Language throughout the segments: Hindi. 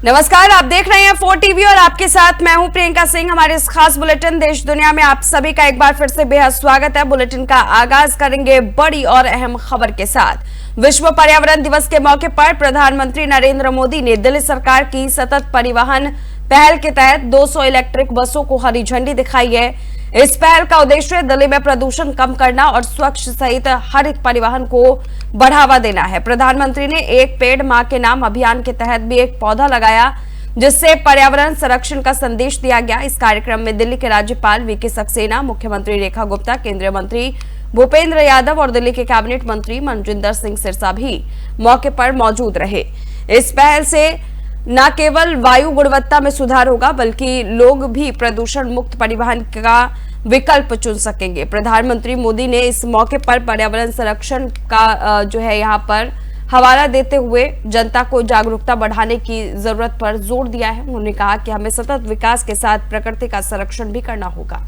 नमस्कार, आप देख रहे हैं 4 टीवी और आपके साथ मैं हूं प्रियंका सिंह। हमारे इस खास बुलेटिन देश दुनिया में आप सभी का एक बार फिर से बेहद स्वागत है। बुलेटिन का आगाज करेंगे बड़ी और अहम खबर के साथ। विश्व पर्यावरण दिवस के मौके पर प्रधानमंत्री नरेंद्र मोदी ने दिल्ली सरकार की सतत परिवहन पहल के तहत 200 इलेक्ट्रिक बसों को हरी झंडी दिखाई है। इस पहल का उद्देश्य दिल्ली में प्रदूषण कम करना और स्वच्छ सहित हरित परिवहन को बढ़ावा देना है। प्रधानमंत्री ने एक पेड़ मां के नाम अभियान के तहत भी एक पौधा लगाया, जिससे पर्यावरण संरक्षण का संदेश दिया गया। इस कार्यक्रम में दिल्ली के राज्यपाल वीके सक्सेना, मुख्यमंत्री रेखा गुप्ता, केंद्रीय मंत्री भूपेंद्र यादव और दिल्ली के कैबिनेट मंत्री मनजिंदर सिंह सिरसा भी मौके पर मौजूद रहे। इस पहल से न केवल वायु गुणवत्ता में सुधार होगा, बल्कि लोग भी प्रदूषण मुक्त परिवहन का विकल्प चुन सकेंगे। प्रधानमंत्री मोदी ने इस मौके पर पर्यावरण संरक्षण का यहाँ पर हवाला देते हुए जनता को जागरूकता बढ़ाने की जरूरत पर जोर दिया है। उन्होंने कहा कि हमें सतत विकास के साथ प्रकृति का संरक्षण भी करना होगा।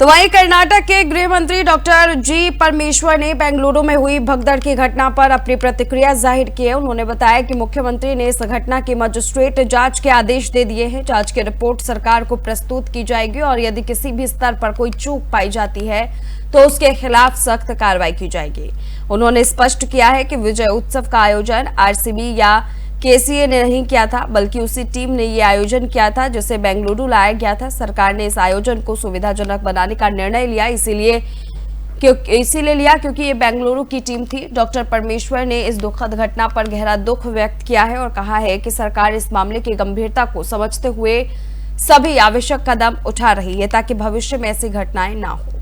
तो वहीं कर्नाटक के गृह मंत्री डॉक्टर जी परमेश्वर ने बेंगलुरु में हुई भगदड़ की घटना पर अपनी प्रतिक्रिया जाहिर की है। उन्होंने बताया कि मुख्यमंत्री ने इस घटना की मजिस्ट्रेट जांच के आदेश दे दिए हैं। जांच की रिपोर्ट सरकार को प्रस्तुत की जाएगी और यदि किसी भी स्तर पर कोई चूक पाई जाती है तो उसके खिलाफ सख्त कार्रवाई की जाएगी। उन्होंने स्पष्ट किया है कि विजय उत्सव का आयोजन आरसीबी या केसीए ने नहीं किया था, बल्कि उसी टीम ने ये आयोजन किया था जिसे बेंगलुरु लाया गया था। सरकार ने इस आयोजन को सुविधाजनक बनाने का निर्णय लिया, इसीलिए लिया क्योंकि ये बेंगलुरु की टीम थी। डॉक्टर परमेश्वर ने इस दुखद घटना पर गहरा दुख व्यक्त किया है और कहा है कि सरकार इस मामले की गंभीरता को समझते हुए सभी आवश्यक कदम उठा रही है ताकि भविष्य में ऐसी घटनाएं ना हो।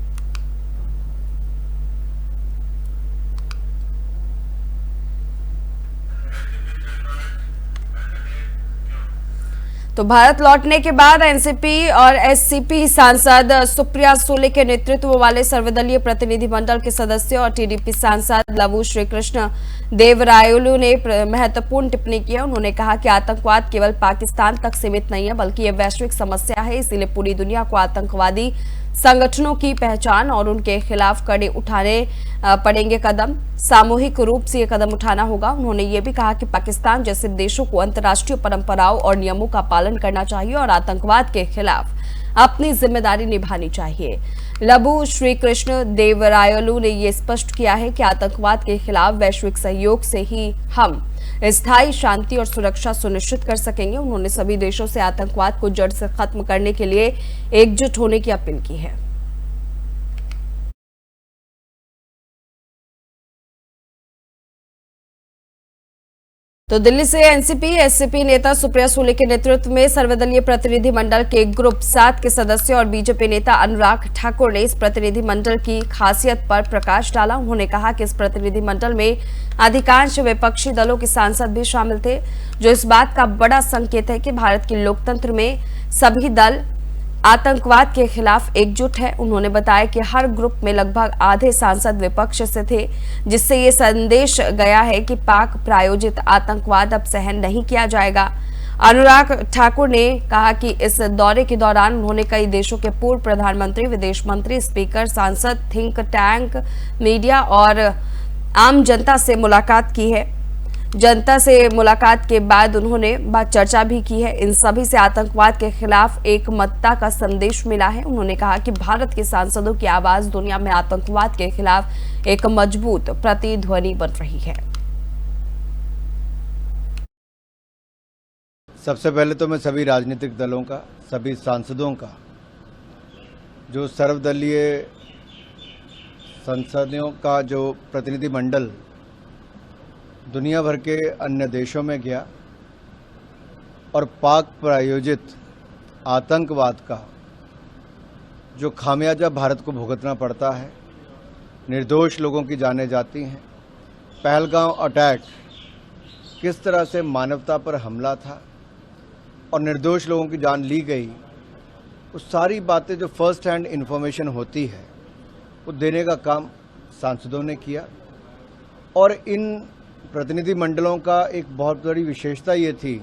तो भारत लौटने के बाद एनसीपी और एससीपी सांसद सुप्रिया सुले के नेतृत्व वाले सर्वदलीय प्रतिनिधिमंडल के सदस्य और टीडीपी सांसद लवु श्रीकृष्ण देवरायलु ने महत्वपूर्ण टिप्पणी की है। उन्होंने कहा कि आतंकवाद केवल पाकिस्तान तक सीमित नहीं है, बल्कि यह वैश्विक समस्या है। इसीलिए पूरी दुनिया को आतंकवादी संगठनों की पहचान और उनके खिलाफ कड़े उठाने पड़ेंगे कदम। सामूहिक रूप से ये कदम उठाना होगा। उन्होंने ये भी कहा कि पाकिस्तान जैसे देशों को अंतर्राष्ट्रीय परंपराओं और नियमों का पालन करना चाहिए और आतंकवाद के खिलाफ अपनी जिम्मेदारी निभानी चाहिए। लबू श्रीकृष्ण देवरायलु ने ये स्पष्ट किया है कि आतंकवाद के खिलाफ वैश्विक सहयोग से ही हम स्थायी शांति और सुरक्षा सुनिश्चित कर सकेंगे। उन्होंने सभी देशों से आतंकवाद को जड़ से खत्म करने के लिए एकजुट होने की अपील की है। तो दिल्ली से एनसीपी एससीपी नेता सुप्रिया सुले के नेतृत्व में सर्वदलीय प्रतिनिधि मंडल के ग्रुप 7 के सदस्य और बीजेपी नेता अनुराग ठाकुर ने इस प्रतिनिधि मंडल की खासियत पर प्रकाश डाला। उन्होंने कहा कि इस प्रतिनिधि मंडल में अधिकांश विपक्षी दलों के सांसद भी शामिल थे, जो इस बात का बड़ा संकेत है कि भारत के लोकतंत्र में सभी दल आतंकवाद के खिलाफ एकजुट है। उन्होंने बताया कि हर ग्रुप में लगभग आधे सांसद विपक्ष से थे, जिससे ये संदेश गया है कि पाक प्रायोजित आतंकवाद अब सहन नहीं किया जाएगा। अनुराग ठाकुर ने कहा कि इस दौरे के दौरान उन्होंने कई देशों के पूर्व प्रधानमंत्री, विदेश मंत्री, स्पीकर, सांसद, थिंक टैंक, मीडिया और आम जनता से मुलाकात की है। जनता से मुलाकात के बाद उन्होंने चर्चा भी की है। इन सभी से आतंकवाद के खिलाफ एकमतता का संदेश मिला है। उन्होंने कहा कि भारत के सांसदों की आवाज दुनिया में आतंकवाद के खिलाफ एक मजबूत प्रतिध्वनि बन रही है। सबसे पहले तो मैं सभी राजनीतिक दलों का, सभी सांसदों का, जो सर्वदलीय संसदों का जो प्रतिनिधि मंडल दुनिया भर के अन्य देशों में गया और पाक प्रायोजित आतंकवाद का जो खामियाजा भारत को भुगतना पड़ता है, निर्दोष लोगों की जानें जाती हैं, पहलगाम अटैक किस तरह से मानवता पर हमला था और निर्दोष लोगों की जान ली गई, वो सारी बातें जो फर्स्ट हैंड इन्फॉर्मेशन होती है वो देने का काम सांसदों ने किया। और इन प्रतिनिधि मंडलों का एक बहुत बड़ी विशेषता ये थी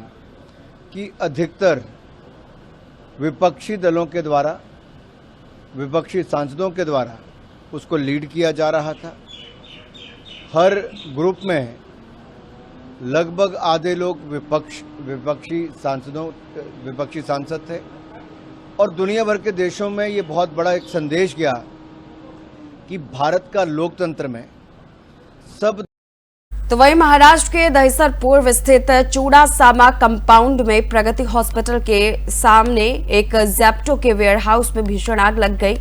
कि अधिकतर विपक्षी दलों के द्वारा विपक्षी सांसदों के द्वारा उसको लीड किया जा रहा था। हर ग्रुप में लगभग आधे लोग विपक्षी सांसद थे और दुनिया भर के देशों में ये बहुत बड़ा एक संदेश गया कि भारत का लोकतंत्र में सब। तो वहीं महाराष्ट्र के दहिसर पूर्व स्थित चूड़ासामा कंपाउंड में प्रगति हॉस्पिटल के सामने एक जैप्टो के वेयरहाउस में भीषण आग लग गई।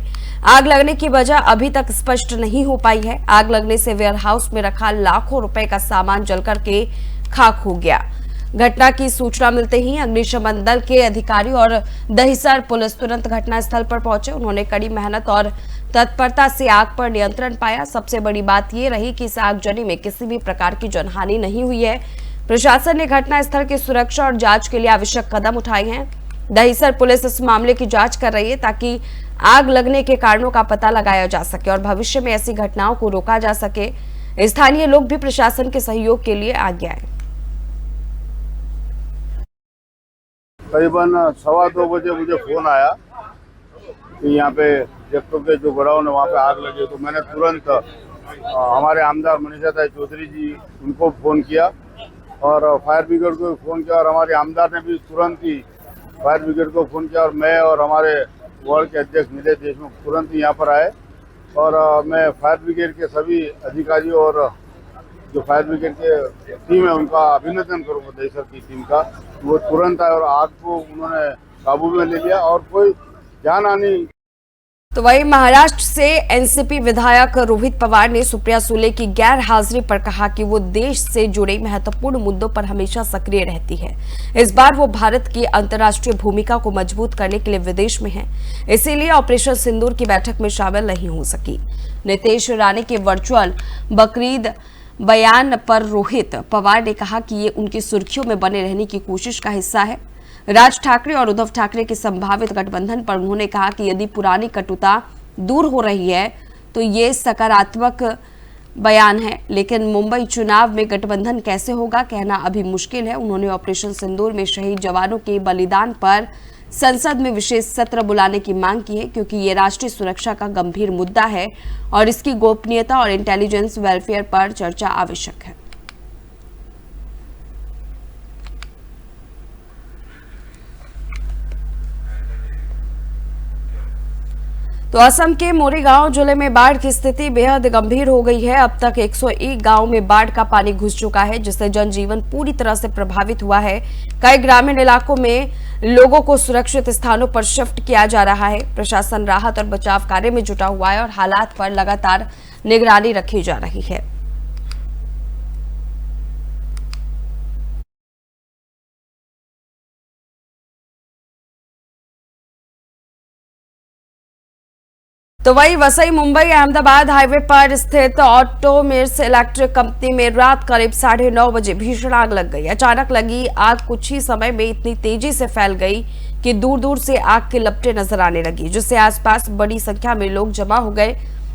आग लगने की वजह अभी तक स्पष्ट नहीं हो पाई है। आग लगने से वेयरहाउस में रखा लाखों रुपए का सामान जलकर के खाक हो गया। घटना की सूचना मिलते ही अग्निशमन दल के अधिकारी और दहिसर पुलिस तुरंत घटनास्थल पर पहुंचे। उन्होंने कड़ी मेहनत और तत्परता से आग पर नियंत्रण पाया। सबसे बड़ी बात यह रही कि इस आगजनी में किसी भी प्रकार की जनहानि नहीं हुई है। प्रशासन ने घटनास्थल की सुरक्षा और जांच के लिए आवश्यक कदम उठाए हैं। दहिसर पुलिस इस मामले की जांच कर रही है ताकि आग लगने के कारणों का पता लगाया जा सके और भविष्य में ऐसी घटनाओं को रोका जा सके। स्थानीय लोग भी प्रशासन के सहयोग के लिए आगे आए। करीबन 2:15 बजे मुझे फोन आया कि यहाँ पे जेप्टो के जो गोडाउन है वहाँ पे आग लगी। तो मैंने तुरंत हमारे आमदार मनीषा ताई चौधरी जी उनको फ़ोन किया और फायर ब्रिगेड को फ़ोन किया और हमारे आमदार ने भी तुरंत ही फायर ब्रिगेड को फ़ोन किया और मैं और हमारे वार्ड के अध्यक्ष नीलेश देशमुख तुरंत ही यहाँ पर आए और मैं फायर ब्रिगेड के सभी अधिकारियों और जो फायर ब्रिगेड के टीम है उनका अभिनंदन करूँगा। दहिसर की टीम का वो तुरंत आए और आग को उन्होंने काबू में ले लिया और कोई जान हानि। तो वहीं महाराष्ट्र से एनसीपी विधायक रोहित पवार ने सुप्रिया सुले की गैर हाजिरी पर कहा कि वो देश से जुड़े महत्वपूर्ण मुद्दों पर हमेशा सक्रिय रहती है। इस बार वो भारत की अंतर्राष्ट्रीय भूमिका को मजबूत करने के लिए विदेश में है, इसीलिए ऑपरेशन सिंदूर की बैठक में शामिल नहीं हो सकी। नीतीश राणे के वर्चुअल बकरीद बयान पर रोहित पवार ने कहा कि ये उनकी सुर्खियों में बने रहने की कोशिश का हिस्सा है। राज ठाकरे और उद्धव ठाकरे के संभावित गठबंधन पर उन्होंने कहा कि यदि पुरानी कटुता दूर हो रही है तो ये सकारात्मक बयान है, लेकिन मुंबई चुनाव में गठबंधन कैसे होगा कहना अभी मुश्किल है। उन्होंने ऑपरेशन सिंदूर में शहीद जवानों के बलिदान पर संसद में विशेष सत्र बुलाने की मांग की है, क्योंकि ये राष्ट्रीय सुरक्षा का गंभीर मुद्दा है और इसकी गोपनीयता और इंटेलिजेंस वेलफेयर पर चर्चा आवश्यक है। तो असम के मोरीगांव जिले में बाढ़ की स्थिति बेहद गंभीर हो गई है। अब तक 101 गांव में बाढ़ का पानी घुस चुका है, जिससे जनजीवन पूरी तरह से प्रभावित हुआ है। कई ग्रामीण इलाकों में लोगों को सुरक्षित स्थानों पर शिफ्ट किया जा रहा है। प्रशासन राहत और बचाव कार्य में जुटा हुआ है और हालात पर लगातार निगरानी रखी जा रही है। तो वही वसई मुंबई अहमदाबाद हाईवे पर स्थित ऑटोमिर्स इलेक्ट्रिक कंपनी में रात करीब 9:30 बजे भीषण आग लग गई। अचानक लगी आग कुछ ही समय में इतनी तेजी से फैल गई कि दूर दूर से आग के लपटें नजर आने लगी, जिससे आसपास बड़ी संख्या में लोग जमा हो गए।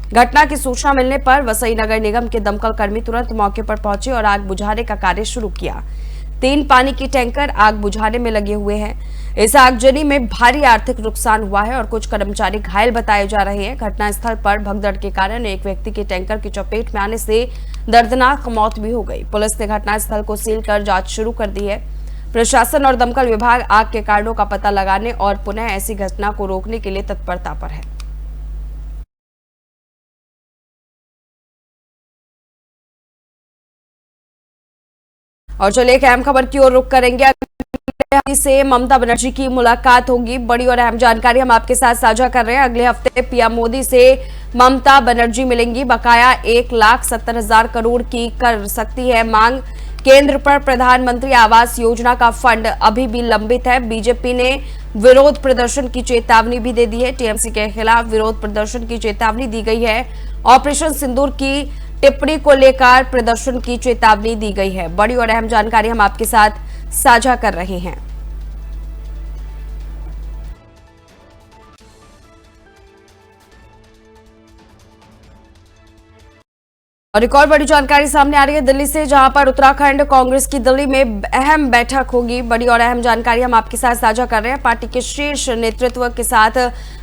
घटना की सूचना मिलने पर वसई नगर निगम के दमकल कर्मी तुरंत मौके पर पहुंचे और आग बुझाने का कार्य शुरू किया। 3 पानी की टैंकर आग बुझाने में लगे हुए हैं। इस आगजनी में भारी आर्थिक नुकसान हुआ है और कुछ कर्मचारी घायल बताए जा रहे हैं। घटनास्थल पर भगदड़ के कारण एक व्यक्ति के टैंकर की चपेट में आने से दर्दनाक मौत भी हो गई। पुलिस ने घटनास्थल को सील कर जांच शुरू कर दी है। प्रशासन और दमकल विभाग आग के कारणों का पता लगाने और पुनः ऐसी घटना को रोकने के लिए तत्परता पर है। और चलिए एक अहम खबर की ओर रुख करेंगे। से ममता बनर्जी की मुलाकात होगी। बड़ी और अहम जानकारी हम आपके साथ साझा कर रहे हैं। अगले हफ्ते पीएम मोदी से ममता बनर्जी मिलेंगी। बकाया 1,70,000 करोड़ की कर सकती है मांग। केंद्र पर प्रधानमंत्री आवास योजना का फंड अभी भी लंबित है। बीजेपी ने विरोध प्रदर्शन की चेतावनी भी दे दी है। टीएमसी के खिलाफ विरोध प्रदर्शन की चेतावनी दी गई है। ऑपरेशन सिंदूर की टिप्पणी को लेकर प्रदर्शन की चेतावनी दी गई है। बड़ी और अहम जानकारी हम आपके साथ साझा कर रहे हैं। और और एक और बड़ी जानकारी सामने आ रही है दिल्ली से, जहां पर उत्तराखंड कांग्रेस की दिल्ली में अहम बैठक होगी। बड़ी और अहम जानकारी हम आपके साथ साझा कर रहे हैं। पार्टी के शीर्ष नेतृत्व के साथ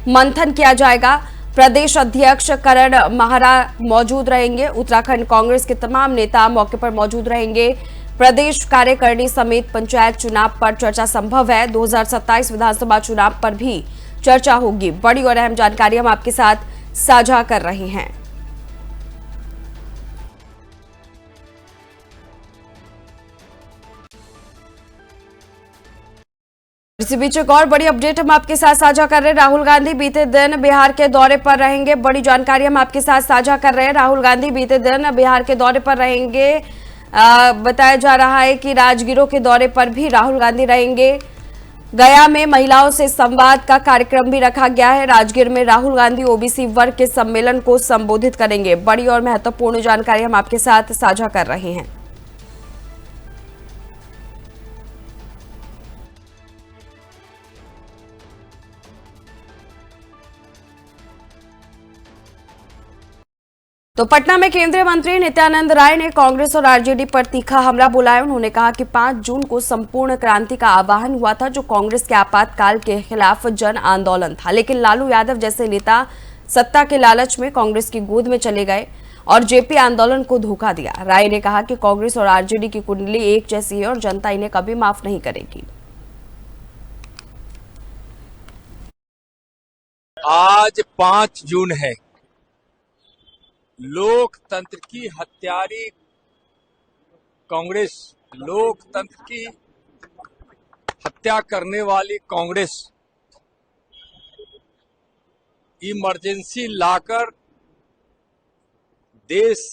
मंथन किया जाएगा। प्रदेश अध्यक्ष करण माहरा मौजूद रहेंगे। उत्तराखंड कांग्रेस के तमाम नेता मौके पर मौजूद रहेंगे। प्रदेश कार्यकारिणी समेत पंचायत चुनाव पर चर्चा संभव है। 2027 विधानसभा चुनाव पर भी चर्चा होगी। बड़ी और अहम जानकारी हम आपके साथ साझा कर रहे हैं। इसी बीच एक और बड़ी अपडेट हम आपके साथ साझा कर रहे हैं। राहुल गांधी बीते दिन बिहार के दौरे पर रहेंगे। बड़ी जानकारी हम आपके साथ साझा कर रहे हैं। राहुल गांधी बीते दिन बिहार के दौरे पर रहेंगे। बताया जा रहा है कि राजगीरों के दौरे पर भी राहुल गांधी रहेंगे। गया में महिलाओं से संवाद का कार्यक्रम भी रखा गया है। राजगीर में राहुल गांधी ओबीसी वर्ग के सम्मेलन को संबोधित करेंगे। बड़ी और महत्वपूर्ण जानकारी हम आपके साथ साझा कर रहे हैं। तो पटना में केंद्रीय मंत्री नित्यानंद राय ने कांग्रेस और आरजेडी पर तीखा हमला बोला है। उन्होंने कहा कि 5 जून को संपूर्ण क्रांति का आह्वान हुआ था, जो कांग्रेस के आपातकाल के खिलाफ जन आंदोलन था। लेकिन लालू यादव जैसे नेता सत्ता के लालच में कांग्रेस की गोद में चले गए और जेपी आंदोलन को धोखा दिया। राय ने कहा कि कांग्रेस और आरजेडी की कुंडली एक जैसी है और जनता इन्हें कभी माफ नहीं करेगी। आज 5 जून है। लोकतंत्र की हत्यारी कांग्रेस, लोकतंत्र की हत्या करने वाली कांग्रेस इमरजेंसी लाकर देश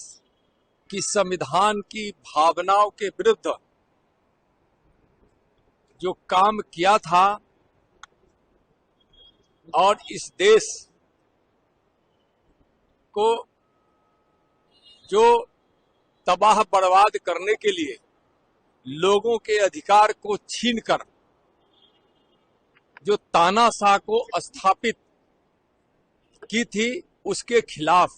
की संविधान की भावनाओं के विरुद्ध जो काम किया था और इस देश को जो तबाह बर्बाद करने के लिए लोगों के अधिकार को छीनकर जो तानाशाह को स्थापित की थी, उसके खिलाफ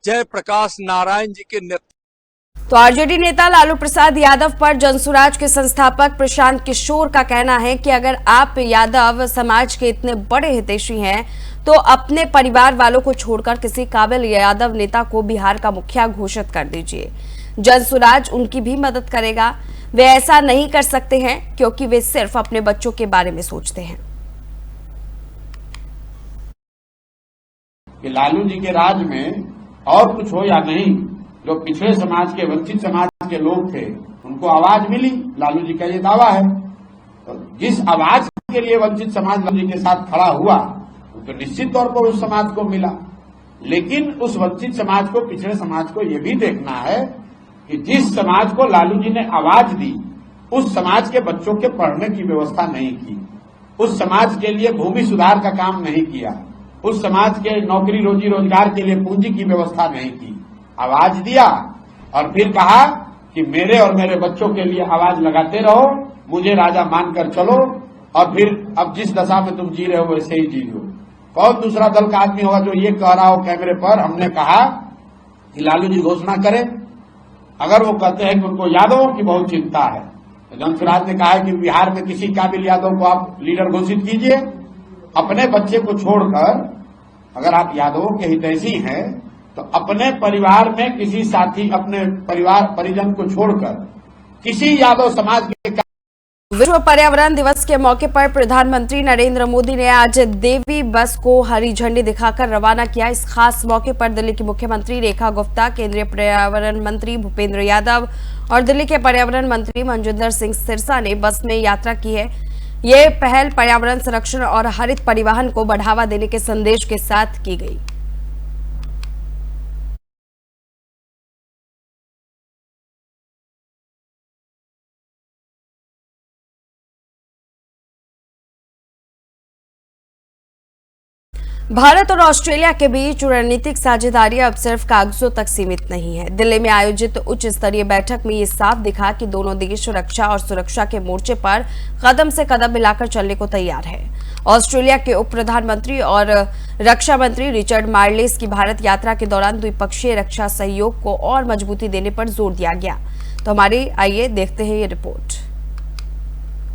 जयप्रकाश नारायण जी के नेतृत्व। तो आरजेडी नेता लालू प्रसाद यादव पर जनसुराज के संस्थापक प्रशांत किशोर का कहना है कि अगर आप यादव समाज के इतने बड़े हितैषी हैं तो अपने परिवार वालों को छोड़कर किसी काबिल यादव नेता को बिहार का मुखिया घोषित कर दीजिए। जनसुराज उनकी भी मदद करेगा। वे ऐसा नहीं कर सकते हैं क्योंकि वे सिर्फ अपने बच्चों के बारे में सोचते हैं। कि लालू जी के राज में और कुछ हो या नहीं, जो पिछड़े समाज के, वंचित समाज के लोग थे, उनको आवाज मिली। लालू जी का ये दावा है। तो जिस आवाज के लिए वंचित समाज लालू जी के साथ खड़ा हुआ, तो निश्चित तौर पर उस समाज को मिला। लेकिन उस वंचित समाज को, पिछड़े समाज को ये भी देखना है कि जिस समाज को लालू जी ने आवाज दी, उस समाज के बच्चों के पढ़ने की व्यवस्था नहीं की, उस समाज के लिए भूमि सुधार का काम नहीं किया, उस समाज के नौकरी रोजी रोजगार के लिए पूंजी की व्यवस्था नहीं की। आवाज दिया और फिर कहा कि मेरे और मेरे बच्चों के लिए आवाज लगाते रहो, मुझे राजा मानकर चलो, और फिर अब जिस दशा में तुम जी रहे हो वैसे ही जी लो। कौन दूसरा दल का आदमी होगा जो ये कह रहा हो कैमरे पर? हमने कहा कि लालू जी घोषणा करें। अगर वो कहते हैं कि उनको यादवों की बहुत चिंता है, तो जनसुराज ने कहा है कि बिहार में किसी काबिल यादव को आप लीडर घोषित कीजिए। अपने बच्चे को छोड़कर, अगर आप यादवों के हितैषी हैं, तो अपने परिवार में किसी साथी, अपने परिवार परिजन को छोड़कर किसी यादव समाज के। विश्व पर्यावरण दिवस के मौके पर प्रधानमंत्री नरेंद्र मोदी ने आज देवी बस को हरी झंडी दिखाकर रवाना किया। इस खास मौके पर दिल्ली की मुख्यमंत्री रेखा गुप्ता, केंद्रीय पर्यावरण मंत्री भूपेंद्र यादव और दिल्ली के पर्यावरण मंत्री मनजिंदर सिंह सिरसा ने बस में यात्रा की है। ये पहल पर्यावरण संरक्षण और हरित परिवहन को बढ़ावा देने के संदेश के साथ की गई। भारत और ऑस्ट्रेलिया के बीच रणनीतिक साझेदारी अब सिर्फ कागजों तक सीमित नहीं है। दिल्ली में आयोजित उच्च स्तरीय बैठक में ये साफ दिखा कि दोनों देश रक्षा और सुरक्षा के मोर्चे पर कदम से कदम मिलाकर चलने को तैयार है। ऑस्ट्रेलिया के उप प्रधानमंत्री और रक्षा मंत्री रिचर्ड मार्लेस की भारत यात्रा के दौरान द्विपक्षीय रक्षा सहयोग को और मजबूती देने पर जोर दिया गया। तो हमारी आइए देखते हैं ये रिपोर्ट।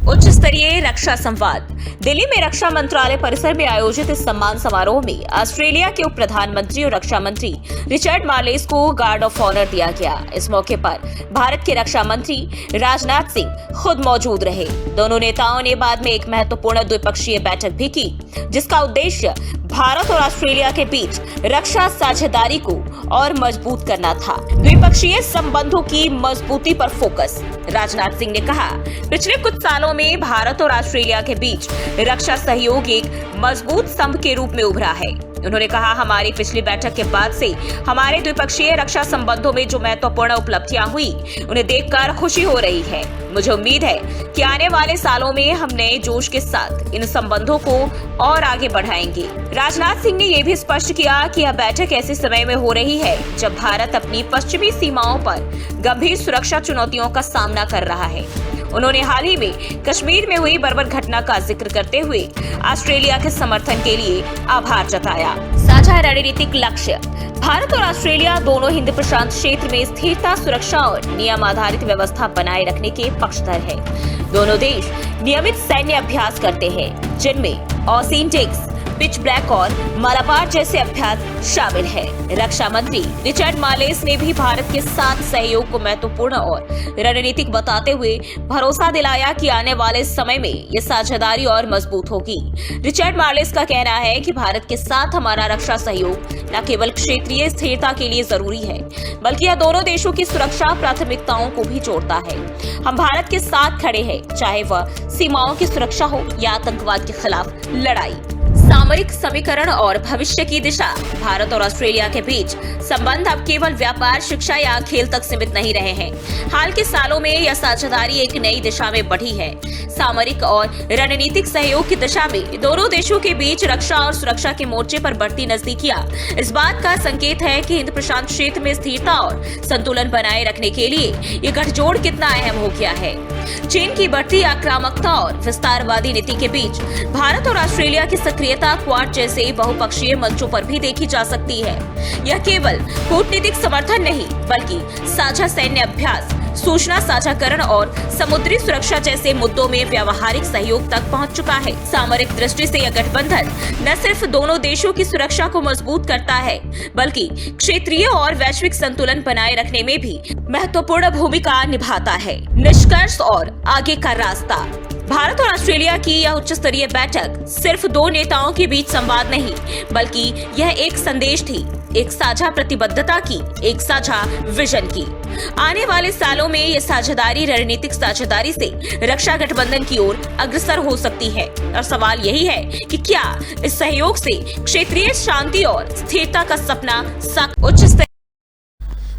उच्च स्तरीय रक्षा संवाद। दिल्ली में रक्षा मंत्रालय परिसर में आयोजित इस सम्मान समारोह में ऑस्ट्रेलिया के उप प्रधानमंत्री और रक्षा मंत्री रिचर्ड मार्लेस को गार्ड ऑफ ऑनर दिया गया। इस मौके पर भारत के रक्षा मंत्री राजनाथ सिंह खुद मौजूद रहे। दोनों नेताओं ने बाद में एक महत्वपूर्ण द्विपक्षीय बैठक भी की, जिसका उद्देश्य भारत और ऑस्ट्रेलिया के बीच रक्षा साझेदारी को और मजबूत करना था। द्विपक्षीय संबंधों की मजबूती पर फोकस। राजनाथ सिंह ने कहा, पिछले कुछ सालों में भारत और ऑस्ट्रेलिया के बीच रक्षा सहयोग एक मजबूत स्तंभ के रूप में उभरा है। उन्होंने कहा, हमारी पिछली बैठक के बाद से हमारे द्विपक्षीय रक्षा संबंधों में जो महत्वपूर्ण उपलब्धियां हुई, उन्हें देखकर खुशी हो रही है। मुझे उम्मीद है कि आने वाले सालों में हम नए जोश के साथ इन संबंधों को और आगे बढ़ाएंगे। राजनाथ सिंह ने यह भी स्पष्ट किया कि यह बैठक ऐसे समय में हो रही है जब भारत अपनी पश्चिमी सीमाओं पर गंभीर सुरक्षा चुनौतियों का सामना कर रहा है। उन्होंने हाल ही में कश्मीर में हुई बर्बर घटना का जिक्र करते हुए ऑस्ट्रेलिया के समर्थन के लिए आभार जताया। साझा रणनीतिक लक्ष्य। भारत और ऑस्ट्रेलिया दोनों हिंद प्रशांत क्षेत्र में स्थिरता, सुरक्षा और नियम आधारित व्यवस्था बनाए रखने के पक्षधर हैं। दोनों देश नियमित सैन्य अभ्यास करते हैं, जिनमें ऑसिंटेक्स, पिच ब्लैक और मालाबार जैसे अभ्यास शामिल है। रक्षा मंत्री रिचर्ड मार्लेस ने भी भारत के साथ सहयोग को महत्वपूर्ण और रणनीतिक बताते हुए भरोसा दिलाया कि आने वाले समय में ये साझेदारी और मजबूत होगी। रिचर्ड मार्लेस का कहना है कि भारत के साथ हमारा रक्षा सहयोग न केवल क्षेत्रीय स्थिरता के लिए जरूरी है, बल्कि यह दोनों देशों की सुरक्षा प्राथमिकताओं को भी जोड़ता है। हम भारत के साथ खड़े हैं, चाहे वह सीमाओं की सुरक्षा हो या आतंकवाद के खिलाफ लड़ाई। सामरिक समीकरण और भविष्य की दिशा। भारत और ऑस्ट्रेलिया के बीच संबंध अब केवल व्यापार, शिक्षा या खेल तक सीमित नहीं रहे हैं। हाल के सालों में यह साझेदारी एक नई दिशा में बढ़ी है। सामरिक और रणनीतिक सहयोग की दिशा में दोनों देशों के बीच रक्षा और सुरक्षा के मोर्चे पर बढ़ती नजदीकियां इस बात का संकेत है कि हिंद प्रशांत क्षेत्र में स्थिरता और संतुलन बनाए रखने के लिए ये गठजोड़ कितना अहम हो गया है। चीन की बढ़ती आक्रामकता और विस्तारवादी नीति के बीच भारत और ऑस्ट्रेलिया की सक्रियता क्वाड जैसे बहुपक्षीय मंचों पर भी देखी जा सकती है। यह केवल कूटनीतिक समर्थन नहीं, बल्कि साझा सैन्य अभ्यास, सूचना साझाकरण और समुद्री सुरक्षा जैसे मुद्दों में व्यावहारिक सहयोग तक पहुंच चुका है। सामरिक दृष्टि से यह गठबंधन न सिर्फ दोनों देशों की सुरक्षा को मजबूत करता है, बल्कि क्षेत्रीय और वैश्विक संतुलन बनाए रखने में भी महत्वपूर्ण भूमिका निभाता है। निष्कर्ष और आगे का रास्ता। भारत और ऑस्ट्रेलिया की यह उच्च स्तरीय बैठक सिर्फ दो नेताओं के बीच संवाद नहीं, बल्कि यह एक संदेश थी, एक साझा प्रतिबद्धता की, एक साझा विजन की। आने वाले सालों में यह साझेदारी रणनीतिक साझेदारी से रक्षा गठबंधन की ओर अग्रसर हो सकती है। और सवाल यही है कि क्या इस सहयोग से क्षेत्रीय शांति और स्थिरता का सपना उच्च स्तरीय।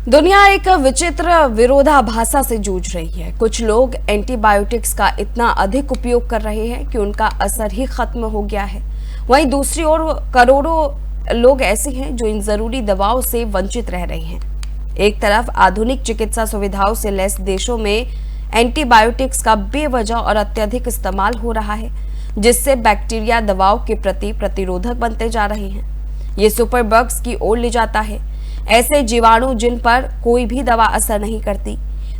दुनिया एक विचित्र विरोधाभासा से जूझ रही है। कुछ लोग एंटीबायोटिक्स का इतना अधिक उपयोग कर रहे हैं कि उनका असर ही खत्म हो गया है। वहीं दूसरी ओर करोड़ों लोग ऐसे हैं जो इन जरूरी दवाओं से वंचित रह रहे हैं। एक तरफ आधुनिक चिकित्सा सुविधाओं से लैस देशों में एंटीबायोटिक्स का बेवजह और अत्यधिक इस्तेमाल हो रहा है, जिससे बैक्टीरिया दवाओं के प्रति प्रतिरोधक बनते जा रहे हैं। ये सुपर बग्स की ओर ले जाता है, ऐसे जीवाणु जिन पर कोई भी दवा असर नहीं करती।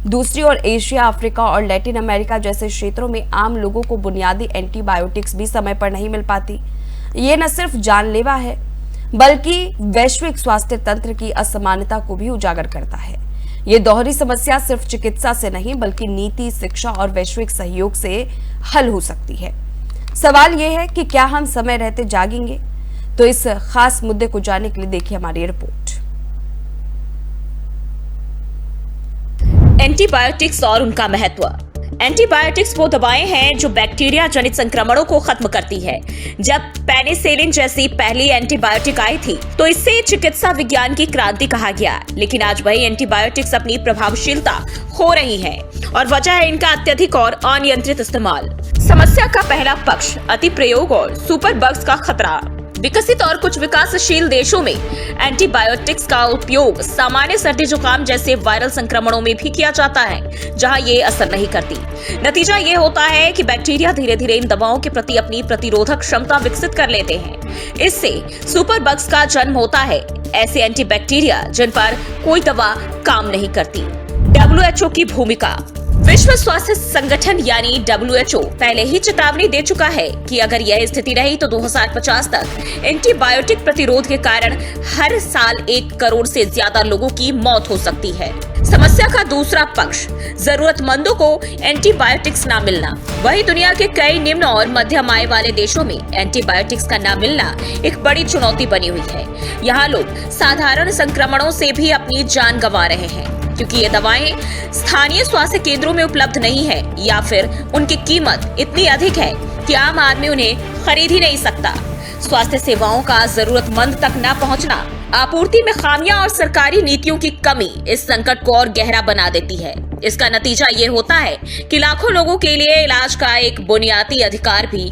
दूसरी ओर एशिया, अफ्रीका और लैटिन अमेरिका जैसे क्षेत्रों में आम लोगों को बुनियादी एंटीबायोटिक्स भी समय पर नहीं मिल पाती। ये न सिर्फ जानलेवा है, बल्कि वैश्विक स्वास्थ्य तंत्र की असमानता को भी उजागर करता है। ये दोहरी समस्या सिर्फ चिकित्सा से नहीं, बल्कि नीति, शिक्षा और वैश्विक सहयोग से हल हो सकती है। सवाल यह है कि क्या हम समय रहते जागेंगे? तो इस खास मुद्दे को जानने के लिए देखिए हमारी रिपोर्ट। एंटीबायोटिक्स और उनका महत्व। एंटीबायोटिक्स वो दवाएं हैं जो बैक्टीरिया जनित संक्रमणों को खत्म करती है। जब पेनिसिलिन जैसी पहली एंटीबायोटिक आई थी तो इससे चिकित्सा विज्ञान की क्रांति कहा गया, लेकिन आज वही एंटीबायोटिक्स अपनी प्रभावशीलता खो रही है और वजह है इनका अत्यधिक और अनियंत्रित इस्तेमाल। समस्या का पहला पक्ष अति प्रयोग और सुपर बग्स का खतरा। विकसित और कुछ विकासशील देशों में एंटीबायोटिक्स का उपयोग सामान्य सर्दी जुकाम जैसे वायरल संक्रमणों में भी किया जाता है, जहां ये असर नहीं करती। नतीजा ये होता है कि बैक्टीरिया धीरे धीरे इन दवाओं के प्रति अपनी प्रतिरोधक क्षमता विकसित कर लेते हैं। इससे सुपर बग्स का जन्म होता है, ऐसे एंटीबैक्टीरिया जिन पर कोई दवा काम नहीं करती। WHO की भूमिका। विश्व स्वास्थ्य संगठन यानी WHO पहले ही चेतावनी दे चुका है कि अगर यह स्थिति रही तो 2050 तक एंटीबायोटिक प्रतिरोध के कारण हर साल 1 करोड़ से ज्यादा लोगों की मौत हो सकती है। समस्या का दूसरा पक्ष, जरूरतमंदों को एंटीबायोटिक्स ना मिलना। वही दुनिया के कई निम्न और मध्यम आय वाले देशों में एंटीबायोटिक्स का ना मिलना एक बड़ी चुनौती बनी हुई है। यहाँ लोग साधारण संक्रमणों से भी अपनी जान गंवा रहे हैं, क्योंकि ये दवाएं स्थानीय स्वास्थ्य केंद्रों में उपलब्ध नहीं है या फिर उनकी कीमत इतनी अधिक है कि आम आदमी उन्हें खरीद ही नहीं सकता। स्वास्थ्य सेवाओं का जरूरतमंद तक न पहुंचना, आपूर्ति में खामियां और सरकारी नीतियों की कमी इस संकट को और गहरा बना देती है। इसका नतीजा ये होता है कि लाखों लोगों के लिए इलाज का एक बुनियादी अधिकार भी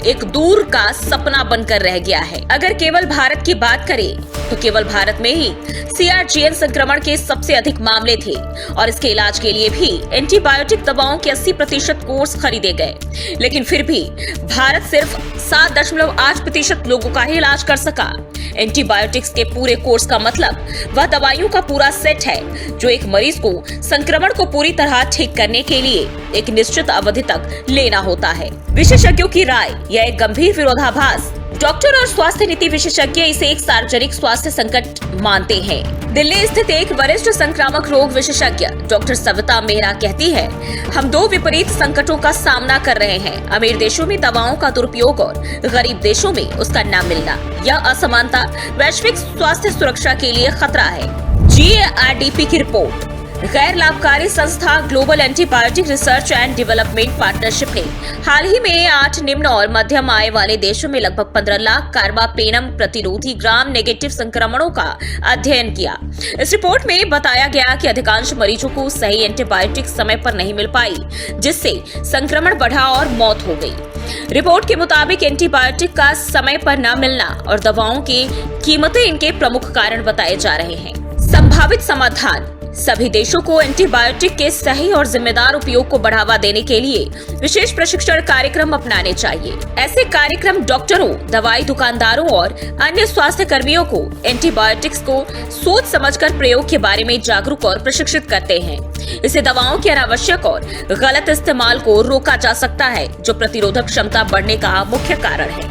एक दूर का सपना बनकर रह गया है। अगर केवल भारत की बात करें तो केवल भारत में ही CRGN संक्रमण के सबसे अधिक मामले थे और इसके इलाज के लिए भी एंटीबायोटिक दवाओं के 80% कोर्स खरीदे गए, लेकिन फिर भी भारत सिर्फ 7.8% लोगों का ही इलाज कर सका। एंटीबायोटिक्स के पूरे कोर्स का मतलब वह दवाइयों का पूरा सेट है जो एक मरीज को संक्रमण को पूरी तरह ठीक करने के लिए एक निश्चित अवधि तक लेना होता है। विशेषज्ञों की राय, यह एक गंभीर विरोधाभास। डॉक्टर और स्वास्थ्य नीति विशेषज्ञ इसे एक सार्वजनिक स्वास्थ्य संकट मानते हैं। दिल्ली स्थित एक वरिष्ठ संक्रामक रोग विशेषज्ञ डॉक्टर सविता मेहरा कहती है, हम 2 विपरीत संकटों का सामना कर रहे हैं। अमीर देशों में दवाओं का दुरुपयोग और गरीब देशों में उसका न मिलना। यह असमानता वैश्विक स्वास्थ्य सुरक्षा के लिए खतरा है। GARDP की रिपोर्ट। गैर लाभकारी संस्था global antibiotic research and development partnership ने हाल ही में 8 निम्न और मध्यम आय वाले देशों में लगभग 15 लाख कार्बापेनम प्रतिरोधी ग्राम नेगेटिव संक्रमणों का अध्ययन किया। इस रिपोर्ट में बताया गया कि अधिकांश मरीजों को सही एंटीबायोटिक समय पर नहीं मिल पाई, जिससे संक्रमण बढ़ा और मौत हो गई। रिपोर्ट के मुताबिक एंटीबायोटिक का समय पर न मिलना और दवाओं की कीमतें इनके प्रमुख कारण बताए जा रहे हैं। संभावित समाधान। सभी देशों को एंटीबायोटिक के सही और जिम्मेदार उपयोग को बढ़ावा देने के लिए विशेष प्रशिक्षण कार्यक्रम अपनाने चाहिए। ऐसे कार्यक्रम डॉक्टरों, दवाई दुकानदारों और अन्य स्वास्थ्य कर्मियों को एंटीबायोटिक्स को सोच समझकर प्रयोग के बारे में जागरूक और प्रशिक्षित करते हैं। इससे दवाओं के अनावश्यक और गलत इस्तेमाल को रोका जा सकता है, जो प्रतिरोधक क्षमता बढ़ने का मुख्य कारण है।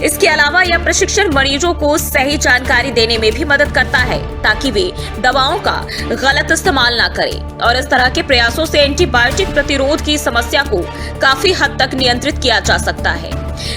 इसके अलावा यह प्रशिक्षण मरीजों को सही जानकारी देने में भी मदद करता है, ताकि वे दवाओं का गलत इस्तेमाल ना करें, और इस तरह के प्रयासों से एंटीबायोटिक प्रतिरोध की समस्या को काफी हद तक नियंत्रित किया जा सकता है।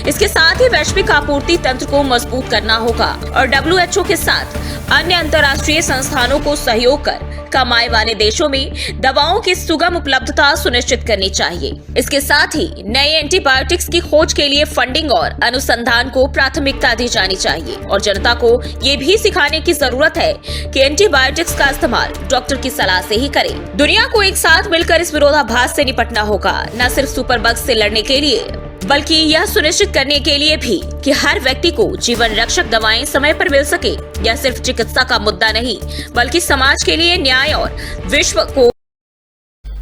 इसके साथ ही वैश्विक आपूर्ति तंत्र को मजबूत करना होगा और WHO के साथ अन्य अंतर्राष्ट्रीय संस्थानों को सहयोग कर कम आय वाले देशों में दवाओं की सुगम उपलब्धता सुनिश्चित करनी चाहिए। इसके साथ ही नए एंटीबायोटिक्स की खोज के लिए फंडिंग और अनुसंधान को प्राथमिकता दी जानी चाहिए और जनता को ये भी सिखाने की जरूरत है कि एंटीबायोटिक्स का इस्तेमाल डॉक्टर की सलाह से ही करें। दुनिया को एक साथ मिलकर इस विरोधाभास से निपटना होगा, न सिर्फ सुपर बग्स से लड़ने के लिए बल्कि यह सुनिश्चित करने के लिए भी कि हर व्यक्ति को जीवन रक्षक दवाएं समय पर मिल सके। यह सिर्फ चिकित्सा का मुद्दा नहीं, बल्कि समाज के लिए न्याय और विश्व को।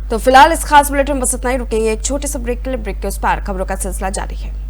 तो फिलहाल इस खास बुलेटिन में बस इतना ही। रुकेंगे एक छोटे से ब्रेक के लिए। ब्रेक के उस पार खबरों का सिलसिला जारी है।